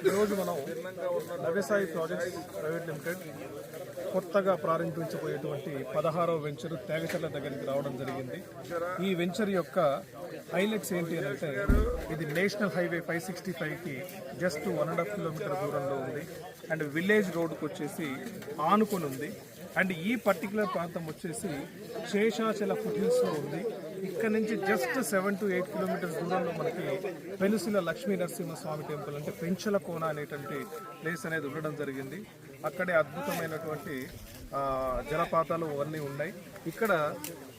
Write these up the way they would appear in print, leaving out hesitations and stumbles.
ఈరోజు మనం Navyasai projects private limited కొత్తగా ప్రారంభించబోయేటువంటి 16వ వెంచర్ తేగచర్ల దగ్గరికి రావడం జరిగింది. ఈ వెంచర్ యొక్క హైలైట్స్ ఏంటి అని అంటే, ఇది నేషనల్ హైవే 565కి జస్ట్ 1.5 కిలోమీటర్ దూరంలో ఉంది. అండ్ విలేజ్ రోడ్కి వచ్చేసి ఆనుకొని ఉంది. అండ్ ఈ పర్టికులర్ ప్రాంతం వచ్చేసి శేషాచల ఫుట్హిల్స్లో ఉంది. ఇక్కడ నుంచి జస్ట్ 7 to 8 కిలోమీటర్స్ దూరంలో మనకి పెనుసిల లక్ష్మీ నరసింహస్వామి టెంపుల్ అంటే పెంచల కోన అనేటువంటి ప్లేస్ అనేది ఉండడం జరిగింది. అక్కడే అద్భుతమైనటువంటి జలపాతాలు అవన్నీ ఉన్నాయి. ఇక్కడ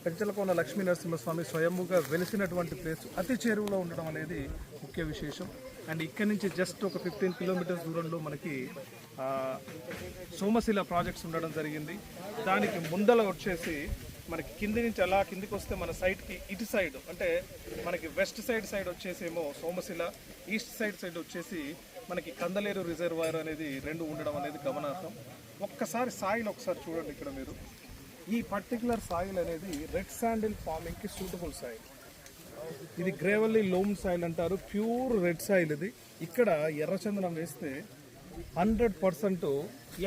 పెంచలకోన లక్ష్మీ నరసింహస్వామి స్వయంగా వెలిసినటువంటి ప్లేస్ అతి చేరువలో ఉండడం అనేది ముఖ్య విశేషం. అండ్ ఇక్కడ నుంచి జస్ట్ ఒక 15 కిలోమీటర్స్ దూరంలో మనకి సోమశిల ప్రాజెక్ట్స్ ఉండడం జరిగింది. దానికి ముందల వచ్చేసి మనకి కింది నుంచి అలా కిందికి వస్తే మన సైడ్కి ఇటు సైడ్ అంటే మనకి వెస్ట్ సైడ్ వచ్చేసేమో సోమశిల, ఈస్ట్ సైడ్ వచ్చేసి మనకి కందలేరు రిజర్వాయర్ అనేది రెండు ఉండడం అనేది గమనార్హం. ఒక్కసారి సాయిల్ ఒకసారి చూడండి. ఇక్కడ మీరు ఈ పర్టికులర్ సాయిల్ అనేది రెడ్ శాండిల్ ఫార్మింగ్కి సూటబుల్ సాయిల్. ఇది గ్రేవల్లీ లోమ్ సాయిల్ అంటారు. ప్యూర్ రెడ్ సాయిల్ ఇది. ఇక్కడ ఎర్రచందనం వేస్తే 100%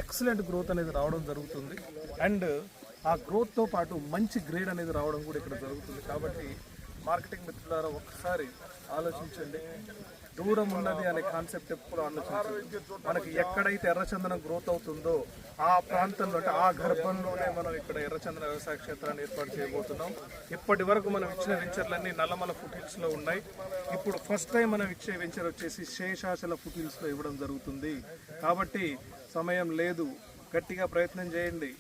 ఎక్సలెంట్ గ్రోత్ అనేది రావడం జరుగుతుంది. అండ్ ఆ గ్రోత్తో పాటు మంచి గ్రేడ్ అనేది రావడం కూడా ఇక్కడ జరుగుతుంది. కాబట్టి మార్కెటింగ్ మిత్రులారా ఒక్కసారి ఆలోచించండి. దూరం ఉన్నది అనే కాన్సెప్ట్ ఎప్పుడు ఆలోచించండి. మనకి ఎక్కడైతే ఎర్రచందనం గ్రోత్ అవుతుందో ఆ ప్రాంతంలో అంటే ఆ గర్భంలోనే మనం ఇక్కడ ఎర్రచందన వ్యవసాయ క్షేత్రాన్ని ఏర్పాటు చేయబోతున్నాం. ఇప్పటి వరకు మనం ఇచ్చిన వెంచర్లన్నీ నల్లమల ఫుట్హిల్స్లో ఉన్నాయి. ఇప్పుడు ఫస్ట్ టైం మనం ఇచ్చే వెంచర్ వచ్చేసి శేషాచల ఫుట్హిల్స్లో ఇవ్వడం జరుగుతుంది. కాబట్టి సమయం లేదు, గట్టిగా ప్రయత్నం చేయండి.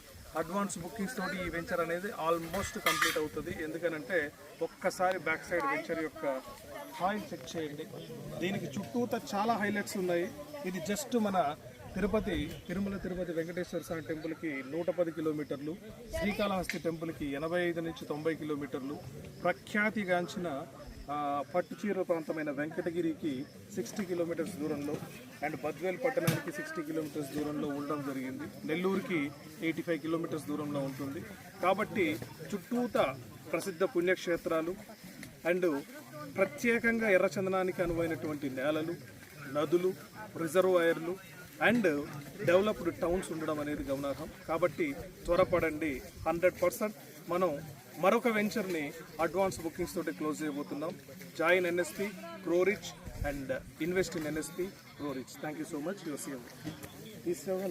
అడ్వాన్స్ బుకింగ్స్ తోటి ఈ వెంచర్ అనేది ఆల్మోస్ట్ కంప్లీట్ అవుతుంది. ఎందుకనంటే ఒక్కసారి బ్యాక్ సైడ్ వెంచర్ యొక్క సాయిల్ చెక్ చేయండి. దీనికి చుట్టూతా చాలా హైలైట్స్ ఉన్నాయి. ఇది జస్ట్ మన తిరుమల తిరుపతి వెంకటేశ్వర స్వామి టెంపుల్కి 110 కిలోమీటర్లు, శ్రీకాళహస్తి టెంపుల్కి 85 నుంచి 90 కిలోమీటర్లు, ప్రఖ్యాతిగాంచిన పట్టుచీర ప్రాంతమైన వెంకటగిరికి 60 కిలోమీటర్స్ దూరంలో, అండ్ బద్వేల్ పట్టణానికి 60 కిలోమీటర్స్ దూరంలో ఉండడం జరిగింది. నెల్లూరుకి 85 కిలోమీటర్స్ దూరంలో ఉంటుంది. కాబట్టి చుట్టూతా ప్రసిద్ధ పుణ్యక్షేత్రాలు అండ్ ప్రత్యేకంగా ఎర్రచందనానికి అనువైనటువంటి నేలలు, నదులు, రిజర్వాయర్లు అండ్ డెవలప్డ్ టౌన్స్ ఉండడం అనేది గమనార్హం. కాబట్టి త్వరపడండి. 100% మనం మరొక వెంచర్ని అడ్వాన్స్ బుకింగ్స్ తోటి క్లోజ్ చేయబోతున్నాం. Join NSP grow rich and invest in NSP grow rich. Thank you so much. Your CM.